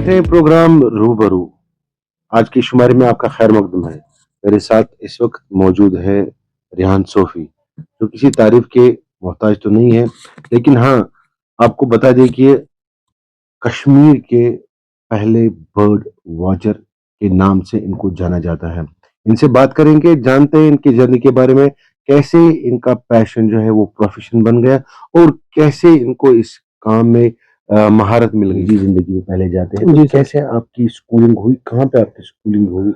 देख रहे हैं प्रोग्राम रूबरू। आज की शुमारी में आपका खैर मकदम है। मेरे साथ इस वक्त मौजूद है रिहान सोफी, जो किसी तारीफ के मोहताज तो नहीं है, लेकिन हाँ, आपको बता दें कि ये कश्मीर के पहले बर्ड वॉचर के नाम से इनको जाना जाता है। इनसे बात करेंगे, जानते हैं इनकी जर्नी के बारे में, कैसे इनका पैशन जो है वो प्रोफेशन बन गया और कैसे इनको इस काम में महारत मिल गई जिंदगी में। पहले जाते हैं तो कैसे आपकी स्कूलिंग हुई, कहाँ पे आपकी स्कूलिंग हुई?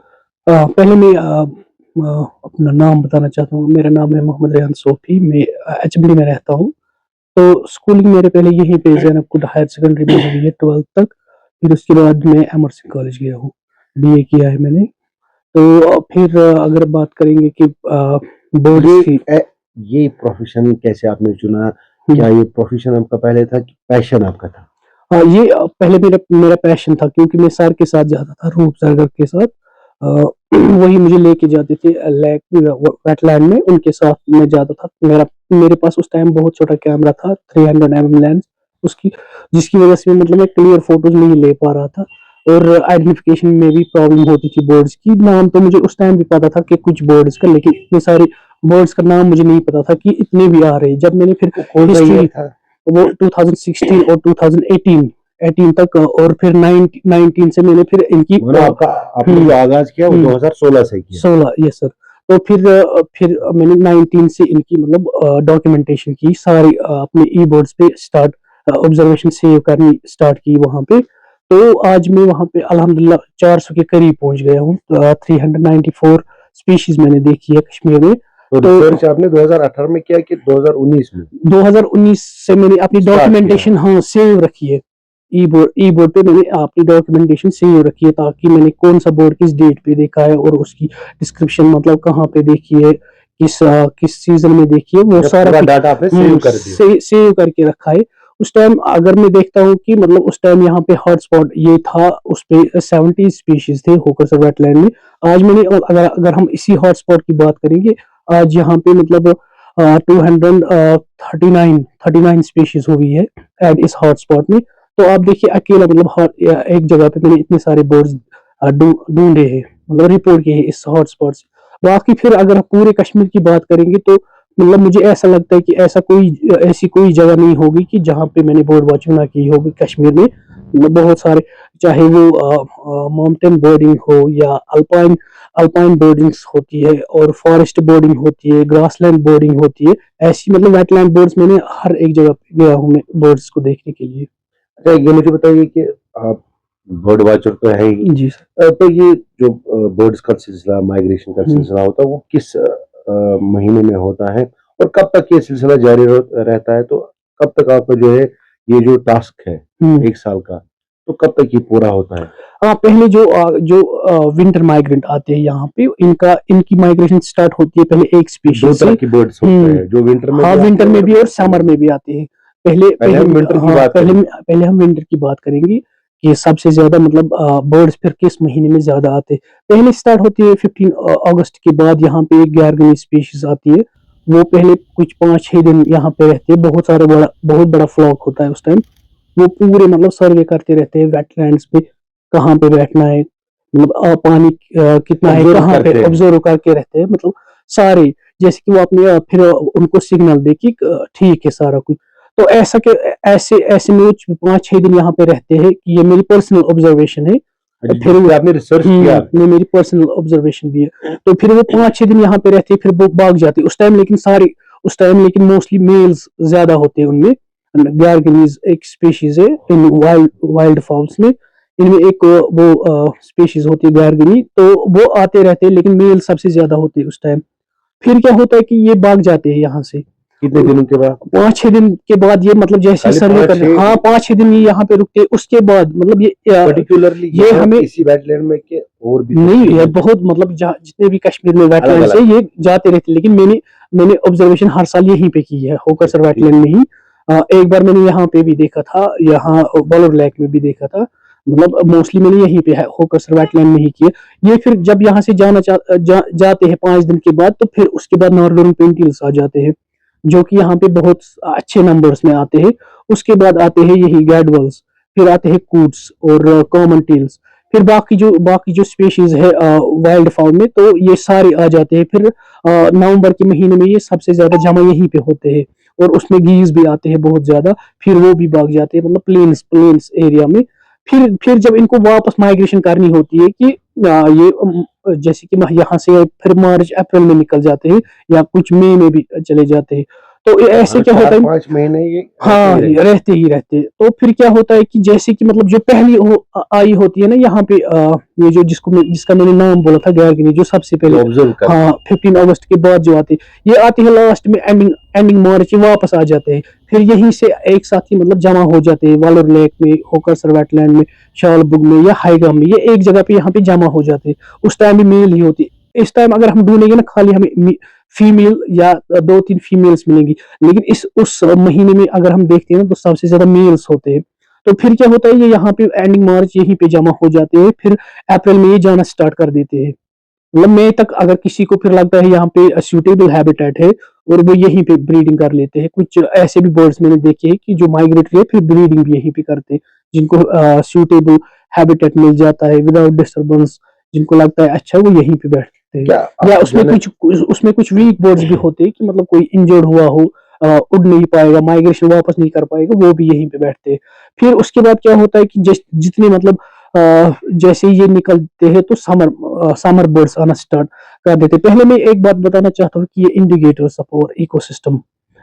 पहले मैं अपना नाम बताना चाहता हूँ। मेरा नाम है मोहम्मद रेहान सोफी। मैं एचएमडी में रहता हूँ। तो स्कूलिंग मेरे पहले यहीं पे ज़ैनब हायर सेकेंडरी में हुई है 12th तक। फिर उसके बाद मैं एमर्सन कॉलेज गया हूँ, बीए किया है मैंने। तो फिर अगर बात करेंगे कि बोर्ड की ये प्रोफेशन कैसे आपने चुना? क्या ये प्रोफेशन आपका पहले था कि पैशन आपका था? हाँ, ये पहले मेरा पैशन था, क्योंकि मैं सर के साथ जाता था, रूप सरगर के साथ। वही मुझे लेके जाते थे लेक वेटलैंड में, उनके साथ मैं जाता था। मेरे पास उस टाइम बहुत छोटा कैमरा था, 300 mm लेंस उसकी, जिसकी वजह से मतलब मैं क्लियर फोटोज नहीं ले पा रहा था और आइडेंटिफिकेशन में भी प्रॉब्लम होती थी बोर्ड्स की। नाम तो मुझे उस टाइम भी पता था कि कुछ बोर्ड्स का, लेकिन इतने सारे बोर्ड्स का नाम मुझे नहीं पता था कि इतने भी आ रहे। जब मैंने फिर हिस्ट्री, वो 2016 और 2018 तक, और फिर 19 से मैंने फिर इनकी आपने जो आगाज किया वो 2016 से किया? 16, यस सर। तो फिर मैंने 19 से इनकी मतलब डॉक्यूमेंटेशन की सारी, अपने ई बोर्ड्स पे स्टार्ट ऑब्जर्वेशन सेव करनी स्टार्ट की वहाँ पे। तो आज मैं वहाँ पे अल्हम्दुलिल्लाह 400 के करीब पहुँच गया हूँ। 394 स्पीशीज मैंने देखी है कश्मीर में। तो रिसर्च आपने 2018 में किया कि 2019 में? 2019 से मैंने अपनी डॉक्यूमेंटेशन सेव रखी है। ई बोर्ड पे मैंने अपनी डॉक्यूमेंटेशन सेव रखी है, ताकि मैंने कौन सा बोर्ड किस डेट पे देखा है और उसकी डिस्क्रिप्शन मतलब कहाँ पे देखी है, किस सीजन में देखी है, वो सारा डाटा आपने सेव कर दिया, सेव करके रखा है। उस टाइम अगर मैं देखता हूँ कि मतलब उस टाइम यहाँ पे हॉटस्पॉट ये था, उस पे 70 स्पीशीज थे होकर वेटलैंड में। आज मैंने अगर हम इसी हॉटस्पॉट की बात करेंगे, आज यहाँ पे मतलब 239 स्पीशीज हुई है एट इस हॉटस्पॉट में। तो आप देखिए अकेला मतलब एक जगह पे मैंने इतने सारे बर्ड्स ढूंढे हैं, मतलब रिपोर्ट किए हैं इस हॉटस्पॉट से। बाकी फिर अगर पूरे कश्मीर की बात करेंगे तो मतलब मुझे ऐसा लगता है कि ऐसी कोई जगह नहीं होगी कि जहाँ पे मैंने बर्ड वॉचिंग ना की होगी कश्मीर में। मतलब बहुत सारे, चाहे वो माउंटेन बर्डिंग हो या अल्पाइन बर्डिंग्स होती है और फॉरेस्ट बर्डिंग होती है, ग्रासलैंड बर्डिंग होती है, ऐसी मतलब वेटलैंड बर्ड्स मैंने हर एक जगह पे गया हूँ मैं बर्ड्स को देखने के लिए। अच्छा, ये मुझे बताइए कि आप बर्ड वॉचर तो है ही जी तो ये जो बर्ड्स का सिलसिला, माइग्रेशन का सिलसिला होता है, वो किस महीने में होता है और कब तक ये सिलसिला जारी रहता है? तो कब तक आपका जो है ये जो टास्क है 1 साल का, तो कब तक ये पूरा होता है? हाँ, पहले जो विंटर माइग्रेंट आते हैं यहाँ पे, इनकी माइग्रेशन स्टार्ट होती है पहले एक स्पीशीज से। 2 तरह की बर्ड्स होते हैं जो विंटर में, हाँ, विंटर में भी और समर में भी आते हैं। पहले हम विंटर की बात पहले हम विंटर की बात करेंगे कि सबसे ज्यादा मतलब बर्ड्स फिर किस महीने में ज्यादा आते हैं। पहले स्टार्ट होती है 15 अगस्त के बाद। यहाँ पे एक गैरगनी स्पीशीज आती है, वो पहले कुछ 5-6 दिन यहाँ पे रहते हैं। बहुत बड़ा फ्लॉक होता है उस टाइम। वो पूरे मतलब सर्वे करते रहते हैं वेटलैंड्स पे, कहाँ पे बैठना है, मतलब पानी कितना है, कहाँ पे ऑब्जर्व करके रहते हैं मतलब सारे। जैसे कि वो अपने फिर उनको सिग्नल दे कि ठीक है सारा कुछ। तो ऐसे में 5-6 दिन यहाँ पे रहते हैं कि ये मेरी पर्सनल ऑब्जर्वेशन है। फिर आपने रिसर्च किया? मेरी पर्सनल ऑब्जर्वेशन भी है। तो फिर वो 5-6 दिन यहाँ पे रहते हैं, फिर वो भाग जाते हैं उस टाइम लेकिन मोस्टली मेल्स ज्यादा होते हैं उनमें। गैरगनीज एक स्पीशीज है इन वाइल्ड फाउल्स में। इनमें एक वो स्पीशीज होती है गैरगनी, तो वो आते रहते हैं, लेकिन मेल सबसे ज्यादा होते हैं उस टाइम। फिर क्या होता है कि ये भाग जाते हैं यहाँ से। कितने दिनों के बाद? 5-6 दिन के बाद ये मतलब जैसे सर्वे करने, हाँ 5-6 दिन ये यहाँ पे रुकते हैं। उसके बाद मतलब ये पर्टिकुलरली ये हमें इसी वेटलैंड में के और भी नहीं, ये बहुत मतलब जितने भी कश्मीर में वेटलैंड है ये जाते रहते हैं। लेकिन मैंने ऑब्जर्वेशन हर साल यहीं पे की है, होकर वेटलैंड में ही। एक बार मैंने यहाँ पे भी देखा था, यहाँ वॉलर लेक में भी देखा था। मतलब मोस्टली मैंने यहीं पे है होकर वेटलैंड में ही किया। ये फिर जब यहाँ से जाते हैं 5 दिन के बाद, तो फिर उसके बाद नॉर्दर्न पेंटिल्स आ जाते हैं, जो कि यहाँ पे बहुत अच्छे नंबर्स में आते हैं। उसके बाद आते हैं यही गैडवल्स। फिर आते हैं कूट्स और कॉमन टेल्स, फिर बाकी जो स्पीशीज है वाइल्ड फाउल में, तो ये सारे आ जाते हैं। फिर नवंबर के महीने में ये सबसे ज्यादा जमा यहीं पे होते हैं, और उसमें गीज भी आते हैं बहुत ज्यादा, फिर वो भी भाग जाते हैं, मतलब प्लेन्स एरिया में। फिर जब इनको वापस माइग्रेशन करनी होती है कि ये जैसे कि यहाँ से फिर मार्च अप्रैल में निकल जाते हैं, या कुछ मई में भी चले जाते हैं। तो ऐसे क्या होता है, 4-5 महीने ये हाँ, रहते रहते ही रहते। तो फिर क्या होता है कि जैसे कि मतलब जो पहली आई होती है ना यहाँ पे, ये जो जिसका मैंने नाम बोला था गैरगिनी, जो सबसे हैं, पहले, ऑब्जर्व कर। हाँ, 15 अगस्त के बाद जो आती है, ये आती है लास्ट में, एंडिंग मार्च, ये वापस आ जाते हैं। फिर यहीं से एक साथ ही मतलब जमा हो जाते हैं, वालोर लेक में, होकरसर वेटलैंड में, शालबुग में या हाईगाम में, ये एक जगह पे यहाँ पे जमा हो जाते हैं। उस टाइम भी मेल ही होती है। इस टाइम अगर हम ढूंढेंगे ना, खाली हमें फीमेल या 2-3 फीमेल्स मिलेंगी, लेकिन उस महीने में अगर हम देखते हैं ना, तो सबसे ज्यादा मेल्स होते हैं। तो फिर क्या होता है, ये यहाँ पे एंडिंग मार्च यहीं पे जमा हो जाते हैं, फिर अप्रैल में ये जाना स्टार्ट कर देते हैं, मतलब मई तक। अगर किसी को फिर लगता है यहाँ पे सूटेबल हैबिटेट है, और वो यहीं पे ब्रीडिंग कर लेते हैं। कुछ ऐसे भी बर्ड्स मैंने देखे हैं कि जो माइग्रेटरी है, फिर ब्रीडिंग भी यहीं पे करते हैं, जिनको सूटेबल हैबिटेट मिल जाता है विदाउट डिस्टर्बेंस, जिनको लगता है अच्छा, वो यहीं पे बैठते हैं। क्या या आप उसमें कुछ वीक बर्ड्स भी होते हैं कि मतलब कोई इंजर्ड हुआ हो, उड़ नहीं पाएगा, माइग्रेशन वापस नहीं कर पाएगा, वो भी यहीं पे बैठते हैं। फिर उसके बाद क्या होता है कि जितने मतलब जैसे ये निकलते हैं, तो समर बर्ड्स आना स्टार्ट कर देते हैं। पहले मैं एक बात बताना चाहता हूँ कि ये इंडिकेटर्स ऑफ आवर इकोसिस्टम,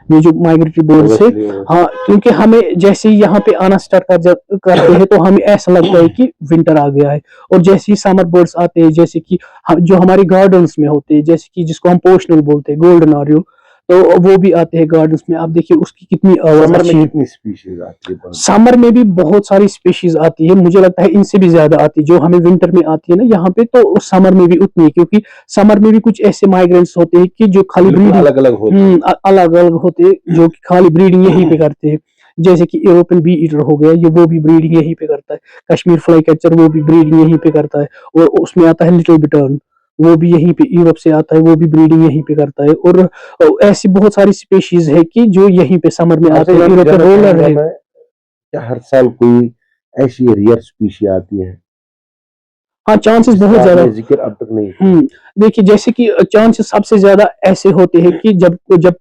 ये जो माइग्रेटरी बर्ड्स है, हाँ, क्योंकि हमें जैसे ही यहाँ पे आना स्टार्ट करते हैं, तो हमें ऐसा लगता है कि विंटर आ गया है। और जैसे ही समर बर्ड्स आते हैं, जैसे कि जो हमारे गार्डन्स में होते हैं, जैसे कि जिसको हम पोर्शनल बोलते हैं, गोल्डन ऑरियो, तो वो भी आते हैं गार्डन्स में। आप देखिए उसकी कितनी आवाज समर में अच्छी है। कितनी स्पीशीज आती है? समर में भी बहुत सारी स्पीशीज आती है, मुझे लगता है इनसे भी ज्यादा आती है जो हमें विंटर में आती है ना यहाँ पे, तो समर में भी उतनी है, क्योंकि समर में भी कुछ ऐसे माइग्रेंट्स होते हैं कि जो खाली ब्रीडिंग अलग अलग होते हैं। अलग अलग होते हैं, जो कि खाली ब्रीडिंग यहीं पे करते हैं। जैसे कि यूरोपियन बी ईटर हो गया, ये वो भी ब्रीडिंग यहीं पे करता है। कश्मीर फ्लाई कैचर, वो भी ब्रीडिंग यहीं पे करता है। और उसमें आता है लिटिल बिटर्न, वो भी यहीं पे यूरोप से आता है, वो भी ब्रीडिंग यहीं पे करता है। और ऐसी बहुत सारी स्पीशीज है कि जो यहीं पे समर में आते हैं। यूरोपियन रोलर है। क्या हर साल कोई ऐसी रेयर स्पीशी आती है हाँ, चांसेस जिसका बहुत ज्यादा। आपने जिक्र अब तक नहीं किया? देखिए, जैसे कि चांसेस सबसे ज्यादा ऐसे होते हैं कि जब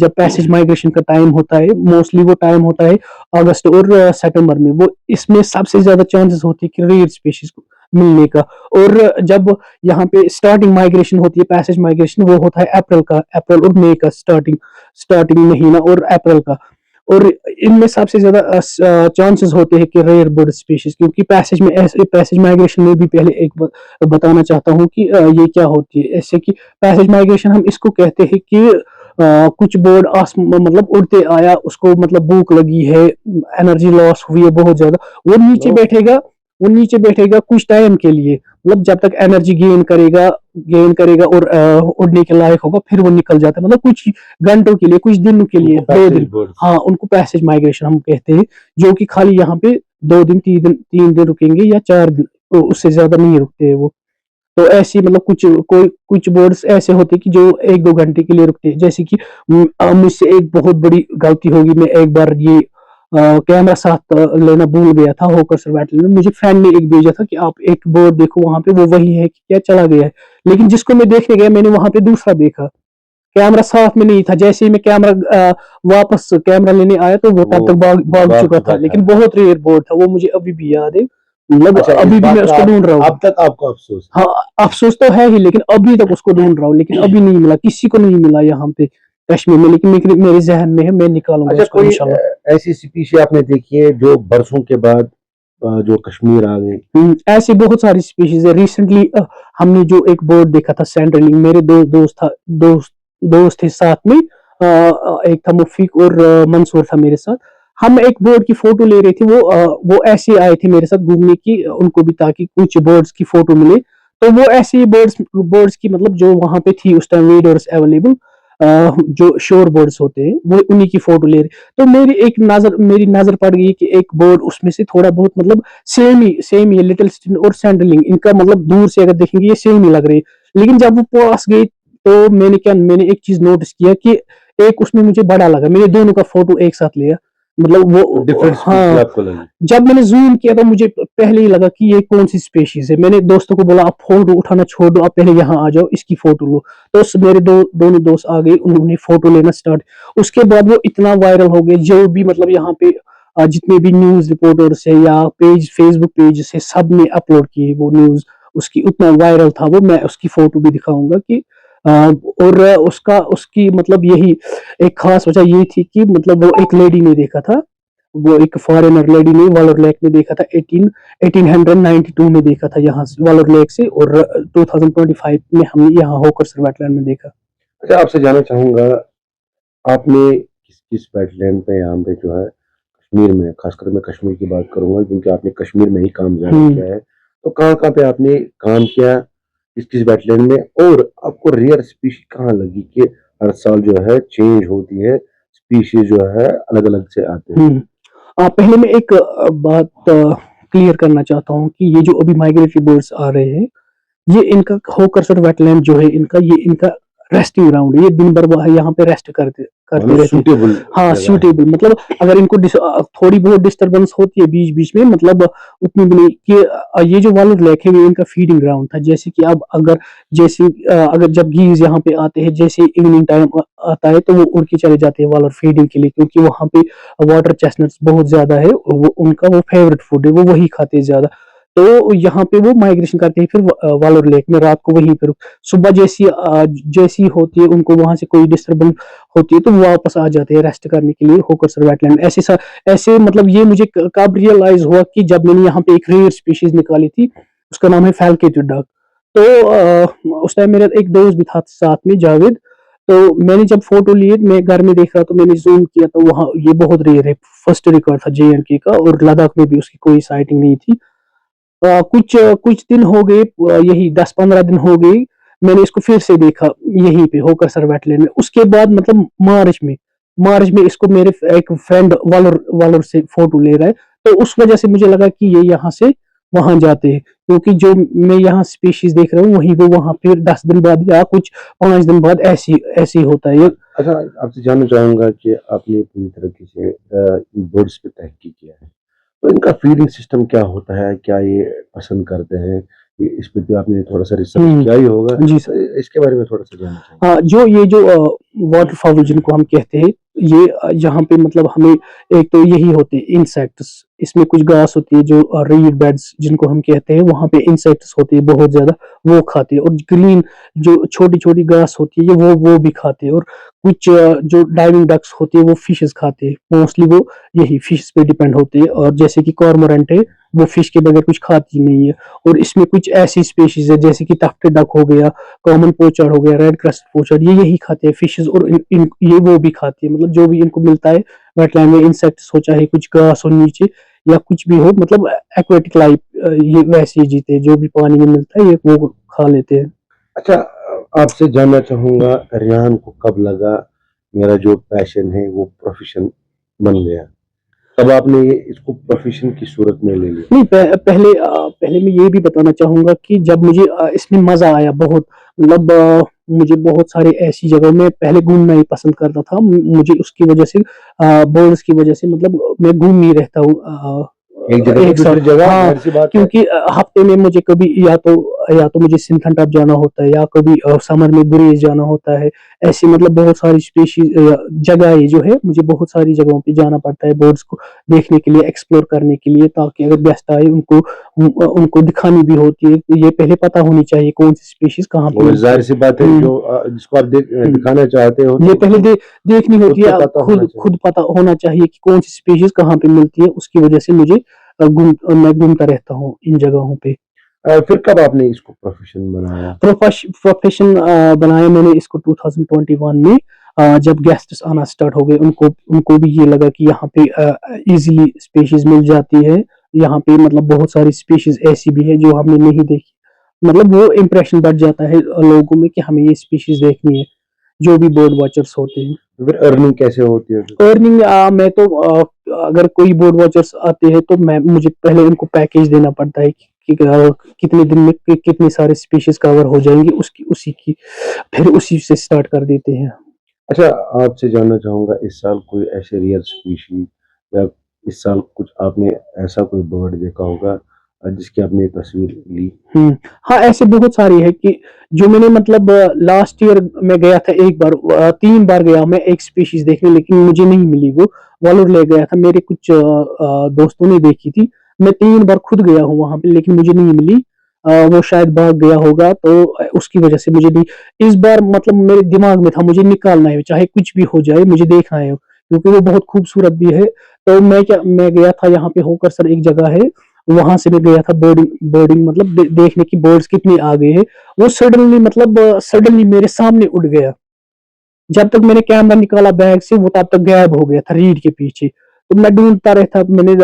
पैसेज माइग्रेशन का टाइम होता है, मोस्टली वो टाइम होता है अगस्त और सितंबर में, वो इसमें सबसे ज्यादा चांसेस होती है कि रेयर स्पीशीज को मिलने का। और जब यहाँ पे स्टार्टिंग माइग्रेशन होती है, पैसेज माइग्रेशन, वो होता है अप्रैल और मई का स्टार्टिंग महीना, और अप्रैल का। और इनमें सबसे ज्यादा चांसेस होते हैं कि रेयर बर्ड स्पीशीज, क्योंकि पैसेज माइग्रेशन में भी पहले एक बताना चाहता हूँ कि ये क्या होती है। ऐसे कि पैसेज माइग्रेशन हम इसको कहते हैं कि कुछ बर्ड मतलब उड़ते आया, उसको मतलब भूख लगी है, एनर्जी लॉस हुई है बहुत ज्यादा, वो नीचे नो, बैठेगा। वो नीचे बैठेगा कुछ टाइम के लिए, मतलब जब तक एनर्जी गेन करेगा और उड़ने के लायक होगा, फिर वो निकल जाता है, मतलब कुछ घंटों के लिए, कुछ दिनों के लिए, 2 दिन। हाँ, उनको पैसेज माइग्रेशन हम कहते हैं, जो कि खाली यहाँ पे 2 दिन, 3 दिन रुकेंगे, या 4 दिन, तो उससे ज्यादा नहीं रुकते हैं वो। तो ऐसी मतलब कुछ बर्ड्स ऐसे होते हैं कि जो 1-2 घंटे के लिए रुकते हैं। जैसे कि मुझसे एक बहुत बड़ी गलती होगी, मैं एक बार ये कैमरा साथ लेना भूल गया था होकर सर्वाइवल में। मुझे फ्रेंड ने एक भेजा था कि आप एक बर्ड देखो वहां पे, वो वही है कि क्या, चला गया है। लेकिन जिसको मैं देखने गया, मैंने वहां पे दूसरा देखा, कैमरा साथ में नहीं था। जैसे ही मैं वापस कैमरा लेने आया, तो वो तब तक भाग चुका था। लेकिन बहुत रेयर बर्ड था वो, मुझे अभी भी याद है, मतलब अच्छा, इस अभी भी बात मैं का उसको ढूंढ रहा हूँ। अब तक आपको अफसोस है? हाँ, अफसोस तो है ही, लेकिन अभी तक उसको ढूंढ रहा हूँ, लेकिन अभी नहीं मिला, किसी को नहीं मिला यहाँ पे कश्मीर में। लेकिन मेरे जहन में है, मैं निकालूंगा अच्छा, उसको कोई इंशाल्लाह। ऐसी स्पीशी आपने देखी है जो बरसों के बाद जो कश्मीर आ गई? ऐसी बहुत सारी स्पीशीज है। रिसेंटली हमने जो एक बर्ड देखा था सेंट्रलिंग, मेरे दोस्त थे साथ में, एक था मुफीक और मंसूर था मेरे साथ। हम एक बर्ड की फोटो ले रहे थे, वो ऐसे आए थे मेरे साथ घूमने की, उनको भी ताकि कुछ बर्ड्स की फोटो मिले। तो वो ऐसे बर्ड्स की मतलब जो वहां पे थी उस टाइम वीडियोस अवेलेबल, जो शोर बर्ड्स होते हैं, वो उन्हीं की फोटो ले रहे। तो मेरी नजर पड़ गई कि एक बर्ड उसमें से थोड़ा बहुत मतलब सेम ही लिटिल स्टिन और सैंडलिंग, इनका मतलब दूर से अगर देखेंगे ये सेम ही लग रही है। लेकिन जब वो पास गई, तो मैंने एक चीज नोटिस किया कि एक उसमें मुझे बड़ा लगा। मैंने दोनों का फोटो एक साथ लिया, मतलब वो डिफरेंट स्पीशीज हाँ, आपको लगी? जब मैंने ज़ूम किया तो मुझे पहले ही लगा कि ये कौन-सी स्पेशीज़ है। मैंने दोस्तों को बोला आप फ़ोटो उठाना छोड़ दो, आप पहले यहाँ आ जाओ, इसकी फ़ोटो लो। तो मेरे दोनों दोस्त आ गए, उन्होंने फ़ोटो लेना स्टार्ट। उसके बाद वो इतना वायरल हो गया, जो भी मतलब यहाँ पे जितने भी न्यूज़ रिपोर्टर्स है या फ़ेसबुक पेजेस है, सब ने अपलोड किए वो न्यूज़। उसकी उतना वायरल था वो, मैं उसकी फ़ोटो भी दिखाऊँगा कि और उसकी मतलब यही एक ख़ास वजह ये थी कि मतलब वो एक लेडी ने देखा था। वो एक फॉरेनर लेडी ने वालोर लेक में देखा था, 1892 में देखा था यहाँ से वालोर लेक से, और 2025 में हमने यहाँ होकर वेटलैंड में देखा। अच्छा, आपसे जानना चाहूंगा, आपने किस किस वेटलैंड पे यहाँ पे जो है कश्मीर में, खासकर मैं कश्मीर की बात करूंगा क्योंकि आपने कश्मीर में ही काम ज्यादा किया है, तो कहाँ कहाँ पे आपने काम किया, किस किस वेटलैंड में, और आपको रेयर स्पीशीज कहाँ लगी कि हर साल जो है चेंज होती है, स्पीशीज जो है अलग अलग से आते हैं? पहले मैं एक बात क्लियर करना चाहता हूँ कि ये जो अभी माइग्रेटरी बर्ड्स आ रहे हैं, ये इनका होकरसर वेटलैंड जो है इनका, ये इनका रेस्टिंग ग्राउंड है। ये दिन भर वहाँ यहाँ पे रेस्ट करते करते मतलब रहते हैं। सूटेबल हाँ, जगह है। सूटेबल मतलब अगर इनको थोड़ी बहुत डिस्टरबेंस होती है बीच-बीच में, मतलब उतनी भी नहीं कि ये जो वालोर लेक है ये इनका फीडिंग ग्राउंड था। जैसे कि अब अगर अगर जब गीज़ यहाँ पे आते हैं, जैसे इवनिंग टाइम आता है, तो वो उड़ के चले जाते हैं वालोर फीडिंग के लिए, क्योंकि वहाँ पे वाटर चेस्टनट्स बहुत ज़्यादा है, वो उनका वो फेवरेट फूड है, वो वही खाते हैं ज़्यादा। तो यहाँ पे वो माइग्रेशन करते हैं फिर वालोर लेक में, रात को वहीं पर। सुबह जैसी होती है, उनको वहां से कोई डिस्टर्बेंस होती है, तो वो वापस आ जाते हैं रेस्ट करने के लिए होकरसर वेटलैंड। ऐसे मतलब ये मुझे कब रियलाइज हुआ कि जब मैंने यहाँ पे एक रेयर स्पीशीज निकाली थी, उसका नाम है फैल्केटेड डक। तो उस टाइम मेरा एक दोस्त भी था साथ में, जावेद। तो मैंने जब फोटो लिए, मैं घर में देख रहा, तो मैंने जूम किया, तो वहाँ ये बहुत रेयर है। फर्स्ट रिकॉर्ड था JNK का, और लद्दाख में भी उसकी कोई साइटिंग नहीं थी। कुछ दिन हो गए, यही 10-15 दिन हो गए, मैंने इसको फिर से देखा यहीं पे होकरसर वेटलैंड में। उसके बाद मतलब मार्च में इसको मेरे एक फ्रेंड वालोर वालोर से फोटो ले रहा है, तो उस वजह से मुझे लगा कि ये यहाँ से वहां जाते हैं, क्योंकि जो मैं यहाँ स्पीशीज देख रहा हूँ वहीं वो वहां फिर 10 दिन बाद या कुछ 5 दिन बाद ऐसी ऐसी होता है ये। अच्छा, आपसे जानना चाहूंगा कि आपने पूरी तरीके से बर्ड्स पे तहकीक किया है, तो इनका फीडिंग सिस्टम क्या होता है, क्या ये पसंद करते हैं, इस पे भी आपने थोड़ा सा रिसर्च किया ही होगा, जी तो सर। इसके बारे में थोड़ा सा जानना चाहेंगे? हाँ, ये जो वाटर फाउल जिनको हम कहते हैं, ये यहाँ पे मतलब हमें एक तो यही होते हैं इंसेक्ट्स। इसमें कुछ घास होती है जो रीड बेड्स जिनको हम कहते हैं, वहाँ पे इंसेक्ट्स होती है बहुत ज्यादा, वो खाते हैं। और ग्रीन जो छोटी छोटी घास होती है, ये वो भी खाते हैं। और कुछ जो डाइविंग डक्स होती है वो फिशेस खाते हैं, मोस्टली वो यही फिश पे डिपेंड होते हैं। और जैसे कि कॉर्मोरेंट है, वो फिश के बगैर कुछ खाती नहीं है। और इसमें कुछ ऐसी स्पेशीज है जैसे कि टफ्टेड डक हो गया, कॉमन पोचर हो गया, रेड क्रस्ट पोचर, ये यही खाते हैं फिशेस। और ये वो भी खाती है, मतलब जो भी इनको मिलता है वेटलैंड में, इंसेक्ट्स हो, चाहे कुछ घास हो नीचे या कुछ भी हो, मतलब एक्वेटिक लाइफ, ये वैसे ही जीते हैं, जो भी पानी में मिलता है ये वो खा लेते हैं। अच्छा, आपसे जानना चाहूंगा, रेहान को कब लगा मेरा जो पैशन है वो प्रोफेशन बन गया, तब आपने ये इसको प्रोफेशन की सूरत में ले लिया? नहीं, पहले मैं ये भी बताना चाहूंगा कि जब मुझे इसमें मजा आया बहुत, मतलब मुझे बहुत सारे ऐसी जगह में पहले घूमना ही पसंद करता था। मुझे उसकी वजह से बोर्ड्स की वजह से मतलब मैं घूम नहीं रहता हूँ एक जगह से एक साथ। दूसरी जगह, हाँ, जाहिर सी बात है। क्योंकि हफ्ते में मुझे कभी या तो मुझे सिंथन जाना होता है, या कभी समर में गुरेज जाना होता है। ऐसी मतलब बहुत सारी स्पीशीज जगह जो है, मुझे बहुत सारी जगहों पे जाना पड़ता है बर्ड्स को देखने के लिए, एक्सप्लोर करने के लिए, ताकि अगर गेस्ट आए उनको दिखानी भी होती है। तो ये पहले पता होनी चाहिए कौन सी स्पीशीज कहाँ पे और मिलती जाहिर है। सी बात है, हम्म, जो जिसको आप हम्म। दिखाना चाहते हो ये तो पहले उसको देखनी खुद होती को है, पता होना खुद चाहिए। खुद पता होना चाहिए कि कौन सी स्पीशीज कहाँ पे मिलती है। उसकी वजह से मुझे मैं घूमता रहता हूँ इन जगहों पे। फिर कब आपने इसको प्रोफेशन बनाया? प्रोफेशन बनाया मैंने इसको 2021 में, जब गेस्ट्स आना स्टार्ट हो गए, उनको उनको भी ये लगा कि यहाँ पे इजीली स्पीशीज मिल जाती है। यहाँ पे मतलब बहुत सारी स्पीशीज ऐसी भी है जो हमने नहीं देखी, मतलब वो इम्प्रेशन बढ़ जाता है लोगों में कि हमें ये स्पीशीज देखनी है, जो भी बर्ड वॉचर्स होते हैं। फिर अर्निंग कैसे होती है फिर? अर्निंग मैं तो अगर कोई बोर्ड वॉचर्स आते हैं तो मुझे पहले उनको पैकेज देना पड़ता है कि कितने दिन में कितनी सारी स्पीशीज कवर हो जाएंगी, उसकी उसी की फिर उसी से स्टार्ट कर देते हैं। अच्छा, आपसे जानना चाहूंगा, इस साल कोई ऐसे रियल स्पीशी या इस साल कुछ आपने ऐसा कोई बर्ड देखा होगा जिसकी आपने तस्वीर ली? हाँ, ऐसे बहुत सारी है कि जो मैंने मतलब लास्ट ईयर मैं गया था एक बार, 3 बार गया मैं एक स्पीशीज़ देखने, लेकिन मुझे नहीं मिली वो। वॉलर ले गया था, मेरे कुछ दोस्तों ने देखी थी। मैं 3 बार खुद गया हूँ वहाँ पे, लेकिन मुझे नहीं मिली। वो शायद भाग गया होगा, तो उसकी वजह से मुझे नहीं, इस बार मतलब मेरे दिमाग में था मुझे निकालना है, चाहे कुछ भी हो जाए मुझे देखना है, क्योंकि वो बहुत खूबसूरत भी है। तो मैं गया था यहाँ पे होकर सर, एक जगह है, वहां से मैं गया था बर्डिंग बर्डिंग मतलब देखने की बर्ड्स कितनी आ गए हैं। वो सडनली मतलब सडनली मेरे सामने उड़ गया। जब तक मैंने कैमरा निकाला बैग से, वो तब तक गायब हो गया था रीड के पीछे। तो मैं ढूंढता रहता, मैंने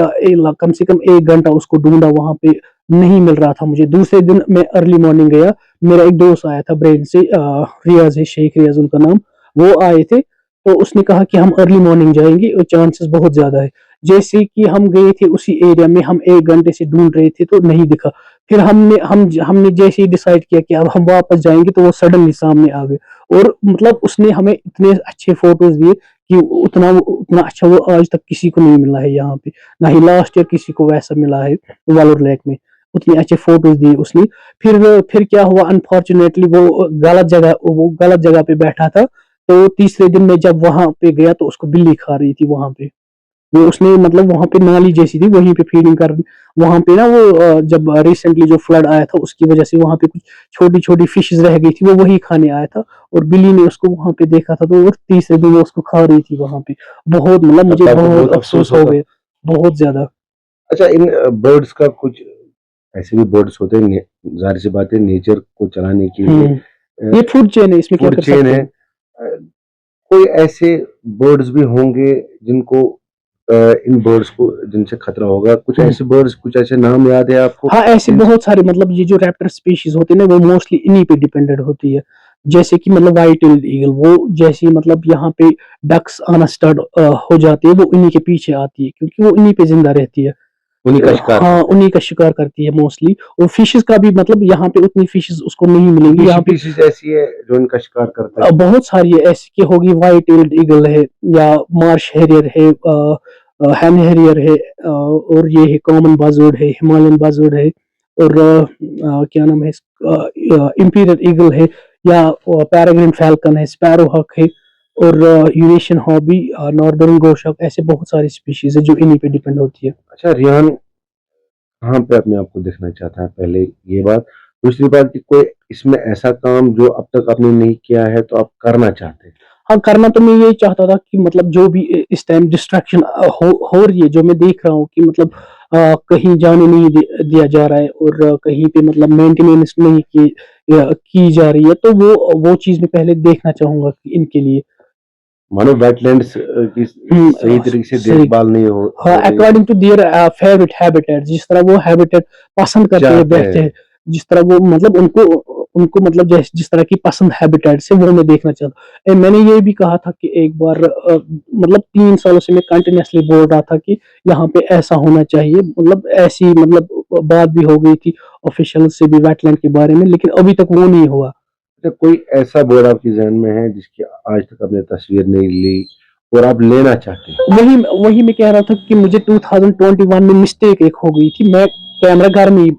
कम से कम 1 घंटा उसको ढूंढा, वहां पे नहीं मिल रहा था मुझे। दूसरे दिन मैं अर्ली मॉर्निंग गया, मेरा एक दोस्त आया था ब्रेन से, रियाज है, शेख रियाज उनका नाम। वो आए थे, तो उसने कहा कि हम अर्ली मॉर्निंग जाएंगे और चांसेस बहुत ज्यादा है। जैसे कि हम गए थे उसी एरिया में, हम 1 घंटे से ढूंढ रहे थे तो नहीं दिखा। फिर हमने जैसे ही डिसाइड किया कि अब हम वापस जाएंगे, तो वो सडनली सामने आ गए। और मतलब उसने हमें इतने अच्छे फोटोज दिए कि उतना अच्छा वो आज तक किसी को नहीं मिला है यहाँ पे, ना ही लास्ट ईयर किसी को वैसा मिला है वालोर लेक में। उतने अच्छे फोटोज दिए उसने। फिर क्या हुआ, अनफॉर्चुनेटली वो गलत जगह पे बैठा था। तो तीसरे दिन में जब वहां पे गया, तो उसको बिल्ली खा रही थी वहां पे। वो उसने मतलब वहां पे नाली जैसी थी, वहीं पे फीडिंग कर, वहां पे ना वो जब रिसेंटली जो फ्लड आया था उसकी वजह से वहां पे कुछ छोटी छोटी फिशेज रह गई थी, वो वही खाने आया था। और बिल्ली ने उसको वहां पे देखा था, तो वो तीसरे दिन वो उसको खा रही थी वहां पे। बहुत मतलब तब मुझे तो आपको बहुत बहुत अफसोस अफसोस हो होगा। गया, बहुत ज्यादा। अच्छा, इन बर्ड्स का कुछ ऐसे भी बर्ड्स होते हैं, जाहिर सी बात है नेचर को चलाने के लिए ये फूड चेन है, इसमें क्या फूड कर चेन सकते है। हैं। कोई ऐसे बर्ड्स भी होंगे जिनको इन बर्ड्स को जिनसे खतरा होगा, कुछ ऐसे बर्ड्स, कुछ ऐसे नाम याद है आपको हाँ, ऐसे जिन? बहुत सारे, मतलब ये जो रैप्टर स्पीशीज होते हैं ना, वो मोस्टली इन्हीं पे डिपेंडेंट होती है। जैसे कि मतलब व्हाइट टेल्ड ईगल, वो जैसे मतलब यहाँ पे डक्स आना स्टार्ट हो जाती है, वो इन्हीं के पीछे आती है, क्योंकि वो इन्हीं पे जिंदा रहती है। उन्हीं का शिकार हाँ, करते हैं। उन्हीं का शिकार करती है मोस्टली। और फिशेस का भी मतलब यहाँ पे उतनी फिशेस उसको नहीं मिलेंगी कोई यहाँ पे। स्पीशीज ऐसी है जो इनका शिकार करता है? बहुत सारी है ऐसी, की होगी व्हाइट टेल्ड ईगल है, या मार्श हैरियर है, हैम हैरियर है, और ये है कॉमन बाजर्ड है, हिमालयन बाजर्ड है, और क्या नाम है, इंपीरियल ईगल है, या पैराग्रीन फैल्कन है, स्पैरो हक है, और यूरेशियन हॉबी, नॉर्दर्न गोशक। ऐसे बहुत सारी स्पीशीज है जो इन्हीं पे डिपेंड होती है। अच्छा रियान, कहाँ पे अपने आप को देखना चाहता है, पहले ये बात। दूसरी बात कि कोई इसमें ऐसा काम जो अब तक आपने नहीं किया है तो आप करना चाहते हैं? हाँ, करना तो मैं यही चाहता था कि मतलब जो भी इस टाइम डिस्ट्रैक्शन हो रही है, जो मैं देख रहा हूँ कि मतलब कहीं जाने नहीं दिया जा रहा है, और कहीं पे मतलब मेंटेनेंस नहीं की जा रही है, तो वो चीज मैं पहले देखना चाहूंगा कि इनके लिए। मानो वेटलैंड्स की सही तरीके से सही। देखभाल नहीं हाँ, हो रही, according to their favourite habitat, जिस तरह वो हैबिटेट पसंद करते हैं, चाहते बैठते हैं। हैं, जिस तरह वो मतलब उनको उनको मतलब जिस तरह की पसंद हैबिटेट से, वो मैं देखना चाहता हूँ। मैंने ये भी कहा था कि एक बार मतलब 3 सालों से मैं कंटिन्यूसली बोल रहा था कि यहाँ पे ऐसा होना चाहिए, मतलब ऐसी मतलब बात भी हो गई थी ऑफिशियल से भी वेटलैंड के बारे में, लेकिन अभी तक वो नहीं हुआ। अच्छा, कोई ऐसा बोर्ड आपके जहन में है जिसकी आज तक आपने तस्वीर नहीं ली और आप लेना चाहते हैं? वही वही मैं कह रहा था कि मुझे 2021 में मिस्टेक एक हो गई थी। मैं कैमरा घर में ही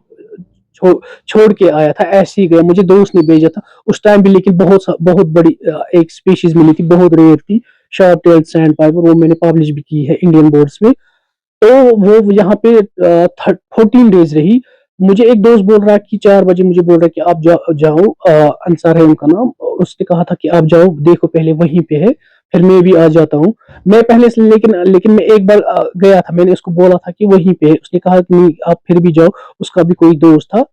छो, छोड़ के आया था, ऐसे ही गया, मुझे दोस्त ने भेजा था उस टाइम भी, लेकिन बहुत बड़ी एक स्पीशीज मिली थी, बहुत रेयर थी, शार्प टेल्ड सैंड पाइपर। वो मैंने पब्लिश भी की है इंडियन बोर्ड्स में। तो वो यहाँ पे 14 डेज रही। मुझे एक दोस्त बोल रहा है कि 4 बजे मुझे बोल रहा है कि आप जाओ, अंसार है उनका नाम। उसने कहा था कि आप जाओ देखो, पहले वहीं पे है, फिर मैं भी आ जाता हूँ। मैं पहले से, लेकिन मैं एक बार गया था, मैंने उसको बोला था कि वहीं पे है, उसने कहा कि नहीं आप फिर भी जाओ। उसका भी कोई दोस्त था।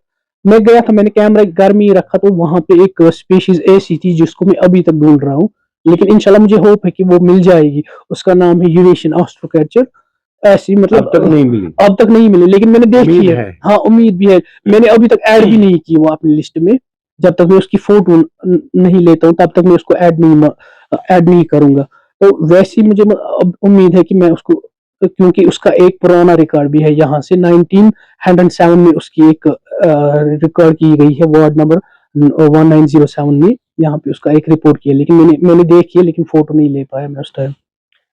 मैं गया था, मैंने कैमरा घर में ही रखा, तो वहां पे एक स्पीशीज ऐसी थी जिसको मैं अभी तक ढूंढ रहा हूँ, लेकिन इंशाल्लाह मुझे होप है कि वो मिल जाएगी। उसका नाम है यूरेशियन ऑस्ट्रोकैचर। ऐसी मतलब अब तक नहीं मिली? अब तक नहीं मिली, लेकिन मैंने देखी उम्मीद है। है? हाँ, उम्मीद भी है। मैंने अभी तक ऐड भी नहीं की वो अपनी लिस्ट में। जब तक मैं उसकी फोटो नहीं लेता हूँ, तब तक मैं उसको ऐड नहीं करूंगा। तो वैसी मुझे अब उम्मीद है कि मैं उसको, क्योंकि उसका एक पुराना रिकॉर्ड भी है यहाँ से, 1907 में उसकी एक रिकॉर्ड की गई है, वार्ड नंबर 1907 में। यहाँ पे उसका एक रिपोर्ट किया, लेकिन मैंने देखी है, लेकिन फोटो नहीं ले पाया मैं उस टाइम।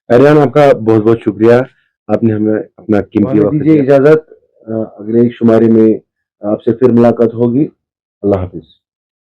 अरियान, आपका बहुत बहुत शुक्रिया। آپ نے ہمیں اپنا قیمتی ہمیں وقت دیجیے دیا۔ اجازت، اگلے شمارے میں آپ سے پھر ملاقات ہوگی۔ اللہ حافظ۔